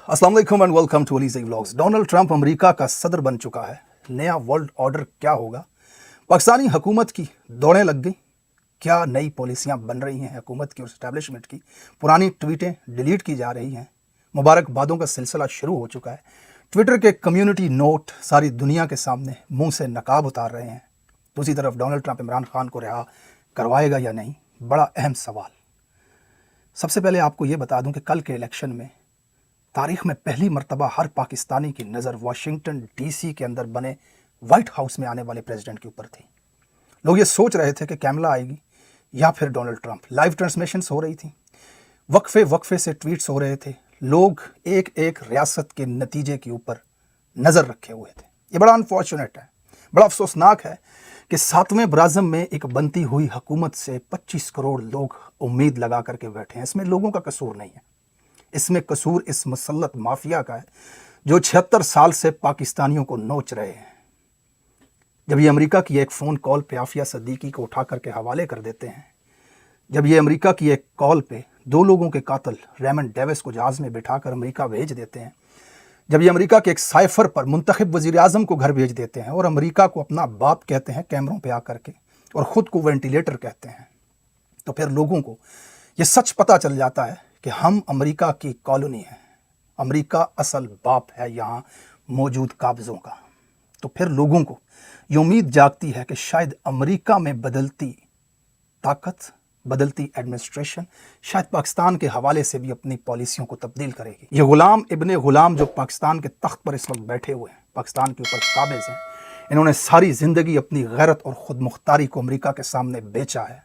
अस्सलाम वालेकुम and welcome to Ali vlogs. Donald Trump America का सदर बन चुका है। नया वर्ल्ड ऑर्डर क्या होगा? पाकिस्तानी हुकूमत की दौड़ें लग गई। क्या नई पॉलिसियां बन रही हैं हुकूमत की और इस्टेब्लिशमेंट की? पुरानी ट्वीटें डिलीट की जा रही हैं। मुबारकबादों का सिलसिला शुरू हो चुका है। ट्विटर के कम्युनिटी नोट सारी दुनिया के सामने मुंह से नकाब उतार रहे हैं। दूसरी तरफ डोनाल्ड ट्रंप इमरान खान को रिहा करवाएगा या नहीं, बड़ा अहम सवाल। सबसे पहले आपको ये बता दूं कि कल के इलेक्शन में तारीख में पहली मर्तबा हर पाकिस्तानी की नज़र वाशिंगटन डीसी के अंदर बने वाइट हाउस में आने वाले प्रेसिडेंट के ऊपर थी। लोग ये सोच रहे थे कि कैमला आएगी या फिर डोनाल्ड ट्रंप। लाइव ट्रांसमिशंस हो रही थी, वक्फे वक्फे से ट्वीट्स हो रहे थे। लोग एक एक रियासत के नतीजे के ऊपर नज़र रखे हुए थे। ये बड़ा अनफॉर्चुनेट है, बड़ा अफसोसनाक है कि 7वें बराज़म में एक बनती हुई हुकूमत से 25 करोड़ लोग उम्मीद लगा करके बैठे हैं। इसमें लोगों का कसूर नहीं है, इसमें कसूर इस मुसल्लत माफिया का है जो 76 साल से पाकिस्तानियों को नोच रहे हैं। जब ये अमेरिका की एक फ़ोन कॉल पे आफिया सदीकी को उठा करके हवाले कर देते हैं, जब ये अमेरिका की एक कॉल पे 2 लोगों के कातिल रेमंड डेविस को जहाज़ में बिठाकर अमेरिका भेज देते हैं, जब ये अमेरिका के एक साइफर पर मुंतखब वज़ीर आज़म को घर भेज देते हैं और अमेरिका को अपना बाप कहते हैं कैमरों पे आकर के और ख़ुद को वेंटिलेटर कहते हैं, तो फिर लोगों को ये सच पता चल जाता है कि हम अमेरिका की कॉलोनी हैं। अमेरिका असल बाप है यहाँ मौजूद काब्ज़ों का। तो फिर लोगों को ये उम्मीद जागती है कि शायद अमेरिका में बदलती ताकत, बदलती एडमिनिस्ट्रेशन शायद पाकिस्तान के हवाले से भी अपनी पॉलिसियों को तब्दील करेगी। ये गुलाम इब्ने गुलाम जो पाकिस्तान के तख्त पर इस वक्त बैठे हुए हैं, पाकिस्तान के ऊपर काबिज़ हैं, इन्होंने सारी ज़िंदगी अपनी गैरत और ख़ुद मुख्तारी को अमेरिका के सामने बेचा है।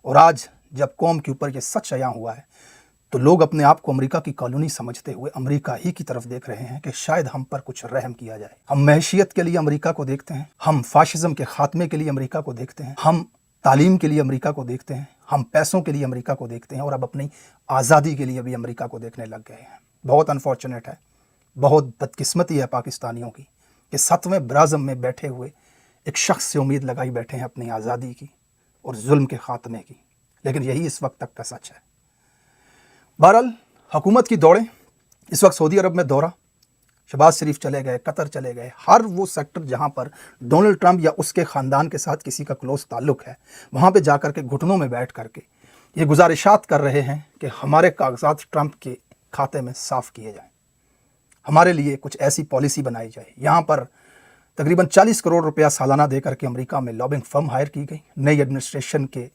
और आज जब कौम के ऊपर ये सच अयां हुआ है तो लोग अपने आप को अमेरिका की कॉलोनी समझते हुए अमेरिका ही की तरफ देख रहे हैं कि शायद हम पर कुछ रहम किया जाए। हम महशियत के लिए अमेरिका को देखते हैं, हम फाशिज्म के खात्मे के लिए अमेरिका को देखते हैं, हम तालीम के लिए अमेरिका को देखते हैं, हम पैसों के लिए अमेरिका को देखते हैं और अब अपनी आज़ादी के लिए भी अमेरिका को देखने लग गए हैं। बहुत अनफॉर्चुनेट है, बहुत बदकिस्मती है पाकिस्तानियों की कि 7वें बराज़म में बैठे हुए एक शख्स से उम्मीद लगाई बैठे हैं अपनी आज़ादी की और जुल्म के खात्मे की। लेकिन यही इस वक्त तक का सच है। बहरहाल हुकूमत की दौड़ें, इस वक्त सऊदी अरब में दौरा, शहबाज शरीफ चले गए, कतर चले गए। हर वो सेक्टर जहाँ पर डोनाल्ड ट्रंप या उसके ख़ानदान के साथ किसी का क्लोज ताल्लुक़ है, वहाँ पे जा कर के घुटनों में बैठ करके ये गुजारिशात कर रहे हैं कि हमारे कागजात ट्रंप के खाते में साफ़ किए जाएँ, हमारे लिए कुछ ऐसी पॉलिसी बनाई जाए। यहाँ पर तकरीबन 40 करोड़ रुपया सालाना दे करके अमेरिका में लॉबिंग फर्म हायर की गई नई एडमिनिस्ट्रेशन के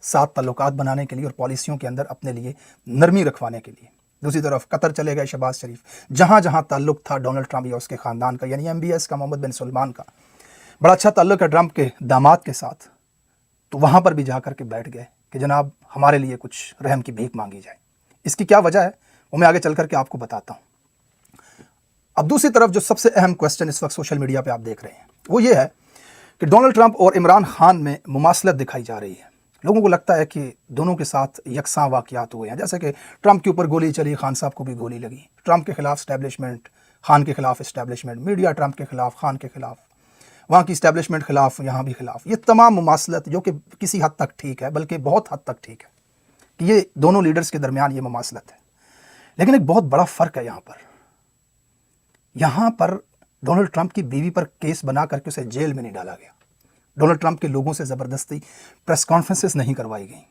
साथ ताल्लुकात बनाने के लिए और पॉलिसियों के अंदर अपने लिए नरमी रखवाने के लिए। दूसरी तरफ कतर चले गए शहबाज शरीफ, जहाँ जहाँ ताल्लुक था डोनाल्ड ट्रंप या उसके ख़ानदान का, यानी MBS का, मोहम्मद बिन सलमान का बड़ा अच्छा ताल्लुक है ट्रंप के दामाद के साथ, तो वहाँ पर भी जा कर के बैठ गए कि जनाब हमारे लिए कुछ रहम की भीख मांगी जाए। इसकी क्या वजह है वो मैं आगे चल कर के आपको बताता हूँ। अब दूसरी तरफ जो सबसे अहम क्वेश्चन इस वक्त सोशल मीडिया पर आप देख रहे हैं वो ये है कि डोनाल्ड ट्रंप और इमरान खान में मुमासलत दिखाई जा रही है। लोगों को लगता है कि दोनों के साथ यकसां वाक़यात हुए हैं, जैसे कि ट्रंप के ऊपर गोली चली, खान साहब को भी गोली लगी। ट्रंप के ख़िलाफ़ इस्टेब्लिशमेंट, खान के ख़िलाफ़ इस्टेब्लिशमेंट, मीडिया ट्रंप के ख़िलाफ़, खान के ख़िलाफ़, वहाँ की इस्टेब्लिशमेंट ख़िलाफ़, यहाँ भी ख़िलाफ़। ये तमाम मुमासलत जो कि किसी हद तक ठीक है, बल्कि बहुत हद तक ठीक है कि ये दोनों लीडर्स के दरमियान ये मुमासलत है। लेकिन एक बहुत बड़ा फ़र्क है यहाँ पर डोनाल्ड ट्रंप की बीवी पर केस बना करके उसे जेल में नहीं डाला गया। डोनाल्ड ट्रंप के लोगों से ज़बरदस्ती प्रेस कॉन्फ्रेंसेस नहीं करवाई गई।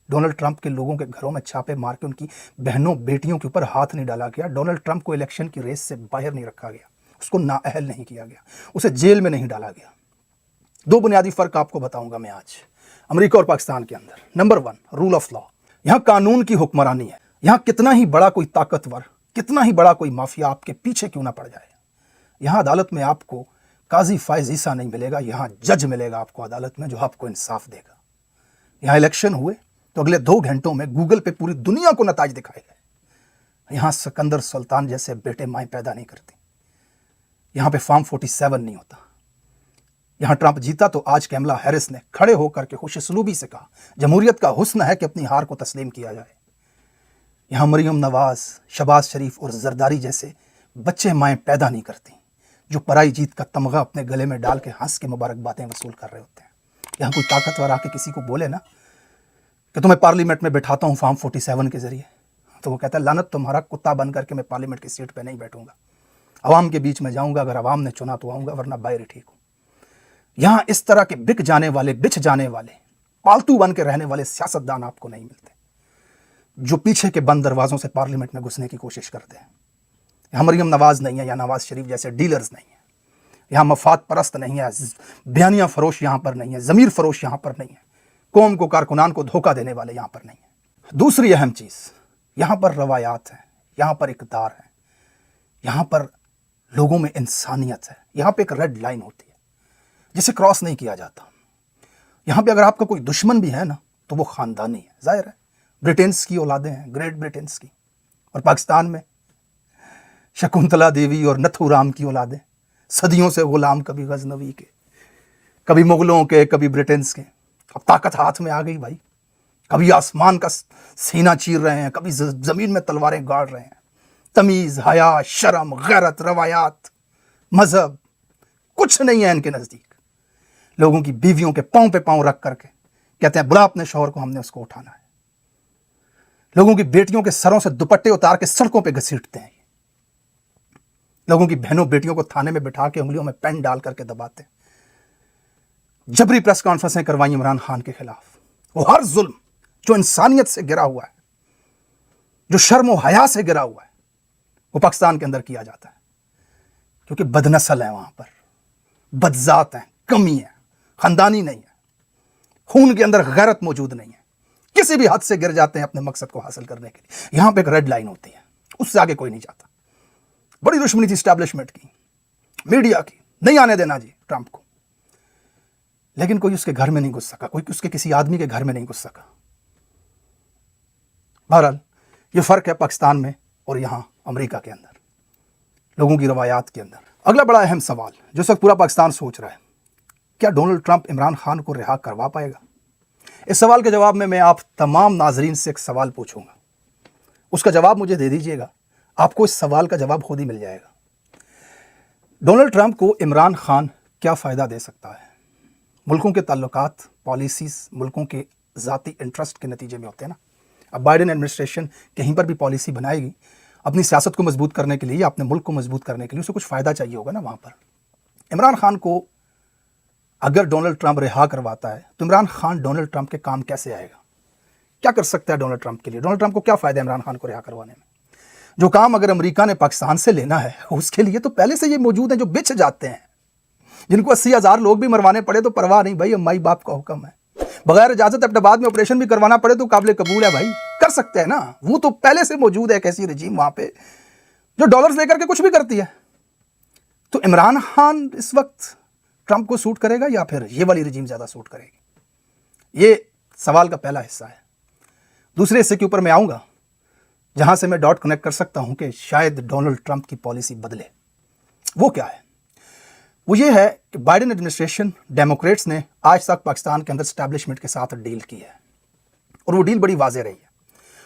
डोनाल्ड ट्रंप के लोगों के घरों में छापे मार के उनकी बहनों बेटियों के ऊपर हाथ नहीं डाला गया। डोनाल्ड ट्रंप को इलेक्शन की रेस से बाहर नहीं रखा गया, उसको नाअहल नहीं किया गया, उसे जेल में नहीं डाला गया। 2 बुनियादी फ़र्क आपको बताऊंगा मैं आज अमेरिका और पाकिस्तान के अंदर। Number 1, rule of law. यहाँ कानून की हुक्मरानी है। यहाँ कितना ही बड़ा कोई ताकतवर, कितना ही बड़ा कोई माफिया आपके पीछे क्यों ना पड़ जाए, यहाँ अदालत में आपको काजी फायज ईसा नहीं मिलेगा, यहाँ जज मिलेगा आपको अदालत में जो आपको इंसाफ देगा। यहाँ इलेक्शन हुए तो अगले 2 घंटों में गूगल पे पूरी दुनिया को नताज दिखाए गए। यहाँ सिकंदर सुल्तान जैसे बेटे माएँ पैदा नहीं करती। यहाँ पे फॉर्म 47 नहीं होता। यहाँ ट्रंप जीता तो आज कैमला हैरिस ने खड़े होकर के खुशसलूबी से कहा जमहूरियत का हुस्न है कि अपनी हार को तस्लीम किया जाए। यहाँ मरियम नवाज, शहबाज शरीफ और जरदारी जैसे बच्चे माएँ पैदा नहीं करती जो पराई जीत का तमगा अपने गले में डाल के हंस के मुबारकबादें वसूल कर रहे होते हैं। यहाँ कोई ताकतवर आके किसी को बोले ना कि तुम्हें पार्लियामेंट में बैठाता हूँ फॉर्म 47 के ज़रिए, तो वो कहता है लानत तुम्हारा, कुत्ता बन करके मैं पार्लियामेंट की सीट पे नहीं बैठूंगा, अवाम के बीच में जाऊंगा, अगर अवाम ने चुना तो आऊंगा, वरना बाहर ठीक हूं। यहां इस तरह के बिक जाने वाले, बिछ जाने वाले, पालतू बन के रहने वाले सियासतदान आपको नहीं मिलते, जो पीछे के बंद दरवाजों से पार्लियामेंट में घुसने की कोशिश करते हैं। यहाँ मरियम नवाज नहीं है या नवाज शरीफ जैसे डीलर्स नहीं है, यहाँ मफाद परस्त नहीं है, बयानिया फरोश यहाँ पर नहीं है, ज़मीर फरोश यहाँ पर नहीं है, कौम को, कारकुनान को धोखा देने वाले यहाँ पर नहीं है। दूसरी अहम चीज़, यहाँ पर रवायात है, यहाँ पर इक़्तिदार है, यहाँ पर लोगों में इंसानियत है, यहाँ पे एक रेड लाइन होती है जिसे क्रॉस नहीं किया जाता। यहाँ पे अगर आपका कोई दुश्मन भी है ना तो वो ख़ानदानी है, ज़ाहिर है, ब्रिटेन्स की औलादें हैं, ग्रेट ब्रिटेन्स की, और पाकिस्तान में शकुंतला देवी और नथुराम की औलादें, सदियों से गुलाम, कभी गजनवी के, कभी मुगलों के, कभी ब्रिटेन्स के। अब ताकत हाथ में आ गई भाई, कभी आसमान का सीना चीर रहे हैं, कभी ज़मीन में तलवारें गाड़ रहे हैं। तमीज़, हया, शर्म, गैरत, रवायात, मज़हब कुछ नहीं है इनके नज़दीक। लोगों की बीवियों के पाँव पे पाँव रख करके कहते हैं बुला अपने शौहर को, हमने उसको उठाना है। लोगों की बेटियों के सरों से दुपट्टे उतार के सड़कों पे घसीटते हैं। लोगों की बहनों बेटियों को थाने में बिठा के उंगलियों में पेन डाल करके दबाते हैं। जबरी प्रेस कॉन्फ्रेंसें करवाई इमरान खान के खिलाफ। वो हर जुल्म जो इंसानियत से गिरा हुआ है, जो शर्म व हया से गिरा हुआ है, वो पाकिस्तान के अंदर किया जाता है, क्योंकि बदनस्ल है, वहां पर बदजात हैं, कमी है, खानदानी नहीं है, खून के अंदर गैरत मौजूद नहीं है, किसी भी हद से गिर जाते हैं अपने मकसद को हासिल करने के लिए। यहां पे एक रेड लाइन होती है, उससे आगे कोई नहीं जाता। बड़ी दुश्मनी थी एस्टैब्लिशमेंट की, मीडिया की, नहीं आने देना जी ट्रंप को, लेकिन कोई उसके घर में नहीं घुस सका, कोई उसके किसी आदमी के घर में नहीं घुस सका। बहरहाल ये फर्क है पाकिस्तान में और यहां अमेरिका के अंदर, लोगों की रवायात के अंदर। अगला बड़ा अहम सवाल जो इस वक्त पूरा पाकिस्तान सोच रहा है, क्या डोनाल्ड ट्रंप इमरान खान को रिहा करवा पाएगा? इस सवाल के जवाब में मैं आप तमाम नाजरीन से एक सवाल पूछूंगा, उसका जवाब मुझे दे दीजिएगा, आपको इस सवाल का जवाब खुद ही मिल जाएगा। डोनाल्ड ट्रंप को इमरान खान क्या फ़ायदा दे सकता है? मुल्कों के ताल्लुकात, पॉलिसीज़ मुल्कों के ज़ाती इंटरेस्ट के नतीजे में होते हैं ना। अब बाइडेन एडमिनिस्ट्रेशन कहीं पर भी पॉलिसी बनाएगी अपनी सियासत को मजबूत करने के लिए, अपने मुल्क को मजबूत करने के लिए, उसे कुछ फ़ायदा चाहिए होगा ना वहाँ पर। इमरान खान को अगर डोनाल्ड ट्रंप रिहा करवाता है तो इमरान खान डोनाल्ड ट्रंप के काम कैसे आएगा? क्या कर सकता है डोनाल्ड ट्रंप के लिए? डोनाल्ड ट्रंप को क्या फ़ायदा है इमरान खान को रिहा करवाने में? जो काम अगर अमेरिका ने पाकिस्तान से लेना है उसके लिए तो पहले से ये मौजूद हैं, जो बिछ जाते हैं, जिनको 80,000 लोग भी मरवाने पड़े तो परवाह नहीं भाई, माई बाप का हुक्म है। बगैर इजाज़त अपने बाद में ऑपरेशन भी करवाना पड़े तो काबिल कबूल है भाई, कर सकते हैं ना। वो तो पहले से मौजूद है एक ऐसी रजीम वहाँ पे जो डॉलर्स लेकर के कुछ भी करती है। तो इमरान खान इस वक्त ट्रंप को सूट करेगा या फिर ये वाली रजीम ज़्यादा सूट करेगी? ये सवाल का पहला हिस्सा है। दूसरे हिस्से के ऊपर मैं आऊँगा जहाँ से मैं डॉट कनेक्ट कर सकता हूँ कि शायद डोनाल्ड ट्रंप की पॉलिसी बदले। वो क्या है? वो ये है कि बाइडेन एडमिनिस्ट्रेशन, डेमोक्रेट्स ने आज तक पाकिस्तान के अंदर एस्टैब्लिशमेंट के साथ डील की है और वो डील बड़ी वाज़ेह रही है।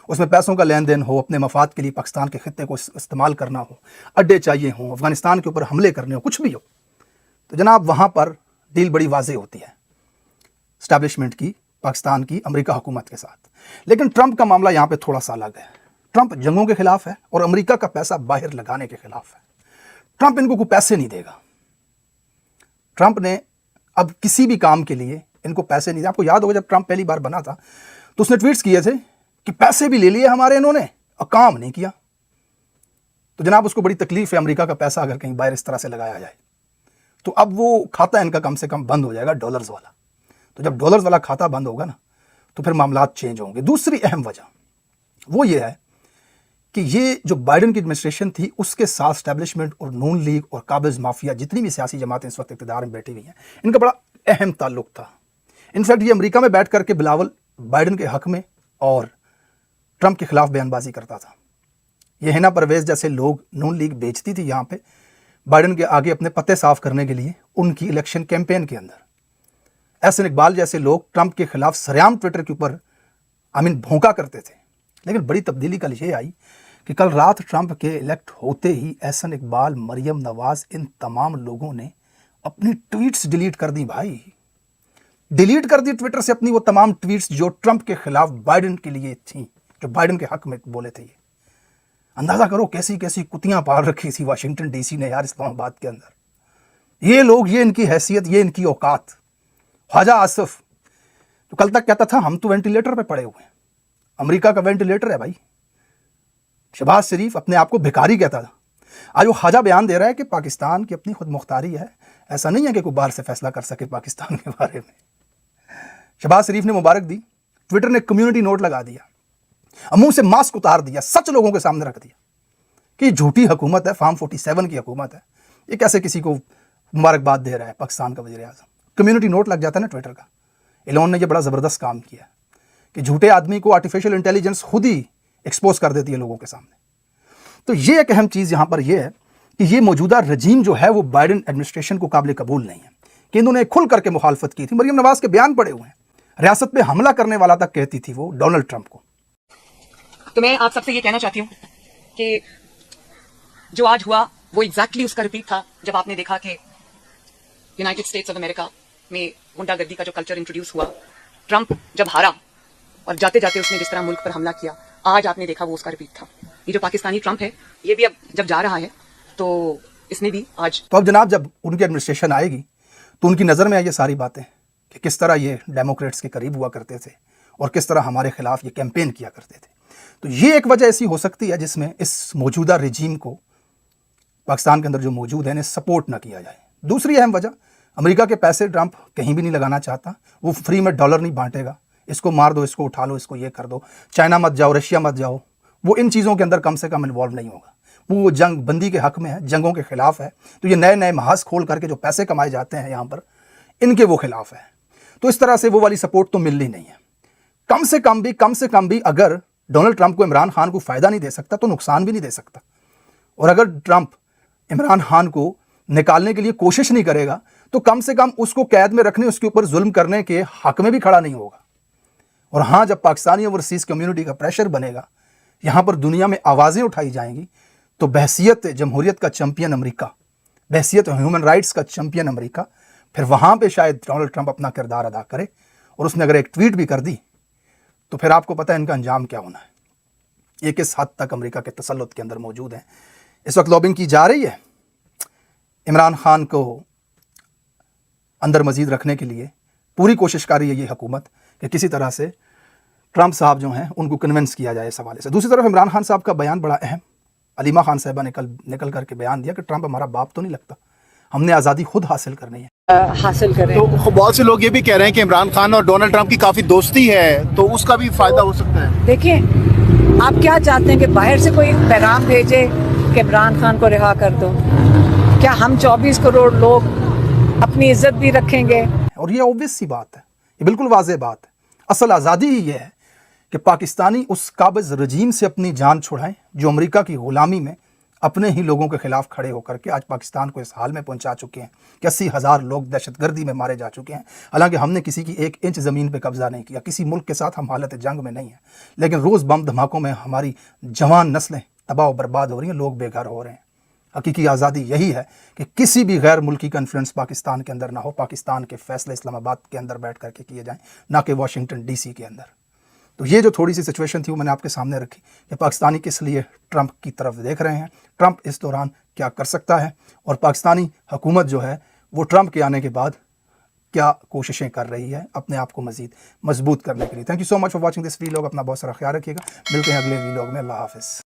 उसमें पैसों का लेन देन हो, अपने मफाद के लिए पाकिस्तान के खित्ते को इस्तेमाल करना हो, अड्डे चाहिए हों, अफगानिस्तान के ऊपर हमले करने हो, कुछ भी हो, तो जनाब वहाँ पर डील बड़ी वाज़ेह होती है एस्टैब्लिशमेंट की, पाकिस्तान की अमेरिका हुकूमत के साथ। लेकिन ट्रंप का मामला यहाँ पर थोड़ा सा अलग है। ट्रंप जंगों के खिलाफ है और अमेरिका का पैसा बाहर लगाने के खिलाफ है। ट्रंप इनको कोई पैसे नहीं देगा। ट्रंप ने अब किसी भी काम के लिए इनको पैसे नहीं दिए। आपको याद होगा जब ट्रंप पहली बार बना था तो उसने ट्वीट्स किए थे कि पैसे भी ले लिए हमारे इन्होंने और काम नहीं किया। तो जनाब उसको बड़ी तकलीफ है अमेरिका का पैसा अगर कहीं बाहर इस तरह से लगाया जाए तो अब वो खाता इनका कम से कम बंद हो जाएगा, डॉलर्स वाला। तो जब डॉलर्स वाला खाता बंद होगा ना तो फिर मामलात चेंज होंगे। दूसरी अहम वजह वो ये है कि ये जो बाइडेन की एडमिनिस्ट्रेशन थी उसके साथ एस्टैब्लिशमेंट और नून लीग और काबिज माफिया, जितनी भी सियासी जमातें इस वक्त इक़्तिदार में बैठी हुई हैं, इनका बड़ा अहम ताल्लुक था। इनफैक्ट ये अमेरिका में बैठ करके बिलावल बाइडेन के हक़ में और ट्रंप के खिलाफ बयानबाजी करता था। ये हिना परवेज़ जैसे लोग नून लीग बेचती थी यहाँ पे बाइडेन के आगे अपने पत्ते साफ करने के लिए उनकी इलेक्शन कैंपेन के अंदर। एहसन इकबाल जैसे लोग ट्रंप के खिलाफ सरेआम ट्विटर के ऊपर भौंका करते थे। लेकिन बड़ी तब्दीली कल ये आई कि कल रात ट्रंप के इलेक्ट होते ही एहसन इकबाल, मरियम नवाज, इन तमाम लोगों ने अपनी ट्वीट्स डिलीट कर दी भाई। डिलीट कर दी ट्विटर से अपनी वो तमाम ट्वीट्स जो ट्रंप के खिलाफ बाइडेन के लिए थी, जो बाइडेन के हक में बोले थे। اندازہ کرو کیسی کیسی کتیاں پال رکھی تھی واشنگٹن ڈی سی نے یار اسلام آباد کے اندر. یہ لوگ, یہ ان کی حیثیت, یہ ان کی اوقات. خواجہ آصف تو کل تک کہتا تھا ہم تو وینٹیلیٹر پہ پڑے ہوئے ہیں, امریکہ کا وینٹیلیٹر ہے بھائی. شہباز شریف اپنے آپ کو بھکاری کہتا تھا. آج وہ خواجہ بیان دے رہا ہے کہ پاکستان کی اپنی خود مختاری ہے, ایسا نہیں ہے کہ کوئی باہر سے فیصلہ کر سکے پاکستان کے بارے میں. شہباز شریف نے مبارک دی, ٹویٹر نے کمیونٹی نوٹ لگا دیا, منہ سے ماسک اتار دیا, سچ لوگوں کے سامنے رکھ دیا کہ یہ جھوٹی حکومت ہے, فارم 47 کی حکومت ہے. یہ کیسے کسی کو مبارکباد دے رہا ہے پاکستان کا وزیر اعظم. کمیونٹی نوٹ لگ جاتا ہے نا ٹویٹر کا. ایلون نے یہ بڑا زبردست کام کیا کہ جھوٹے آدمی کو آرٹیفیشل انٹیلیجنس خود ہی ایکسپوز کر دیتی ہے لوگوں کے سامنے. تو یہ ایک اہم چیز یہاں پر یہ ہے کہ یہ موجودہ رجیم جو ہے وہ بائیڈن ایڈمنسٹریشن کو قابل قبول نہیں ہے کہ انہوں نے کھل کر کے مخالفت کی تھی. مریم نواز کے بیان پڑے ہوئے ہیں, ریاست پہ حملہ کرنے والا تک کہتی تھی وہ ڈونلڈ ٹرمپ کو. تو میں آپ سب سے یہ کہنا چاہتی ہوں کہ جو آج ہوا وہ ایگزیکٹلی اس کا ریپیٹ تھا جب آپ نے دیکھا کہ یونائٹڈ اسٹیٹس آف امریکہ میں غنڈہ گردی کا جو کلچر انٹروڈیوس ہوا, ٹرمپ جب ہارا اور جاتے جاتے اس نے جس طرح ملک پر حملہ کیا, آج آپ نے دیکھا وہ اس کا ریپیٹ تھا. یہ جو پاکستانی ٹرمپ ہے یہ بھی اب جب جا رہا ہے تو اس نے بھی آج. تو اب جناب جب ان کی ایڈمنسٹریشن آئے گی تو ان کی نظر میں آئی یہ ساری باتیں کہ کس طرح یہ ڈیموکریٹس کے قریب ہوا کرتے تھے اور کس طرح ہمارے خلاف یہ کیمپین کیا کرتے تھے. تو یہ ایک وجہ ایسی ہو سکتی ہے جس میں اس موجودہ رجیم کو پاکستان کے اندر جو موجود ہے انہیں سپورٹ نہ کیا جائے. دوسری اہم وجہ, امریکہ کے پیسے ٹرمپ کہیں بھی نہیں لگانا چاہتا. وہ فری میں ڈالر نہیں بانٹے گا, اس کو مار دو, اس کو اٹھا لو, اس کو یہ کر دو, چائنا مت جاؤ, رشیا مت جاؤ. وہ ان چیزوں کے اندر کم سے کم انوالو نہیں ہوگا. وہ جنگ بندی کے حق میں ہے, جنگوں کے خلاف ہے. تو یہ نئے نئے محاذ کھول کر کے جو پیسے کمائے جاتے ہیں یہاں پر, ان کے وہ خلاف ہے. تو اس طرح سے وہ والی سپورٹ تو ملنی نہیں ہے. کم سے کم بھی اگر ڈونلڈ ٹرمپ کو عمران خان کو فائدہ نہیں دے سکتا تو نقصان بھی نہیں دے سکتا. اور اگر ٹرمپ عمران خان کو نکالنے کے لیے کوشش نہیں کرے گا تو کم سے کم اس کو قید میں رکھنے, اس کے اوپر ظلم کرنے کے حق میں بھی کھڑا نہیں ہوگا. اور ہاں, جب پاکستانی اوورسیز کمیونٹی کا پریشر بنے گا, یہاں پر دنیا میں آوازیں اٹھائی جائیں گی, تو بحیثیت جمہوریت کا چیمپئن امریکہ, بحیثیت ہیومن رائٹس کا چیمپئن امریکہ, پھر وہاں پہ شاید ڈونلڈ ٹرمپ اپنا کردار ادا کرے. اور اس نے اگر ایک ٹویٹ بھی کر دی تو پھر آپ کو پتہ ہے ان کا انجام کیا ہونا ہے. یہ کس حد تک امریکہ کے تسلط کے اندر موجود ہیں. اس وقت لابنگ کی جا رہی ہے عمران خان کو اندر مزید رکھنے کے لیے. پوری کوشش کر رہی ہے یہ حکومت کہ کسی طرح سے ٹرمپ صاحب جو ہیں ان کو کنونس کیا جائے اس حوالے سے. دوسری طرف عمران خان صاحب کا بیان بڑا اہم. علیمہ خان صاحبہ نے نکل کر کے بیان دیا کہ ٹرمپ ہمارا باپ تو نہیں لگتا, ہم نے آزادی خود حاصل کرنی ہے. حاصل کریں. تو بہت سے لوگ یہ بھی کہہ رہے ہیں کہ عمران خان اور ڈونلڈ ٹرمپ کی کافی دوستی ہے, تو اس کا بھی فائدہ ہو سکتا ہے. دیکھیں آپ کیا چاہتے ہیں کہ باہر سے کوئی پیغام بھیجے کہ عمران خان کو رہا کر دو؟ کیا ہم 24 کروڑ لوگ اپنی عزت بھی رکھیں گے؟ اور یہ اوبویس سی بات ہے, یہ بالکل واضح بات ہے. اصل آزادی ہی یہ ہے کہ پاکستانی اس قابض رجیم سے اپنی جان چھڑائیں جو امریکہ کی غلامی میں اپنے ہی لوگوں کے خلاف کھڑے ہو کر کے آج پاکستان کو اس حال میں پہنچا چکے ہیں کہ 80,000 لوگ دہشت گردی میں مارے جا چکے ہیں. حالانکہ ہم نے کسی کی 1 انچ زمین پہ قبضہ نہیں کیا, کسی ملک کے ساتھ ہم حالت جنگ میں نہیں ہیں, لیکن روز بم دھماکوں میں ہماری جوان نسلیں تباہ و برباد ہو رہی ہیں, لوگ بے گھر ہو رہے ہیں. حقیقی آزادی یہی ہے کہ کسی بھی غیر ملکی کا انفلوئنس پاکستان کے اندر نہ ہو, پاکستان کے فیصلے اسلام آباد کے اندر بیٹھ کر کے کیے جائیں, نہ کہ واشنگٹن ڈی سی کے اندر. تو یہ جو تھوڑی سی سچویشن تھی وہ میں نے آپ کے سامنے رکھی کہ پاکستانی کس لیے ٹرمپ کی طرف دیکھ رہے ہیں, ٹرمپ اس دوران کیا کر سکتا ہے, اور پاکستانی حکومت جو ہے وہ ٹرمپ کے آنے کے بعد کیا کوششیں کر رہی ہے اپنے آپ کو مزید مضبوط کرنے کے لیے. Thank you so much for watching this vlog. اپنا بہت سارا خیال رکھیے گا. ملتے ہیں اگلے ویلاگ میں. اللہ حافظ.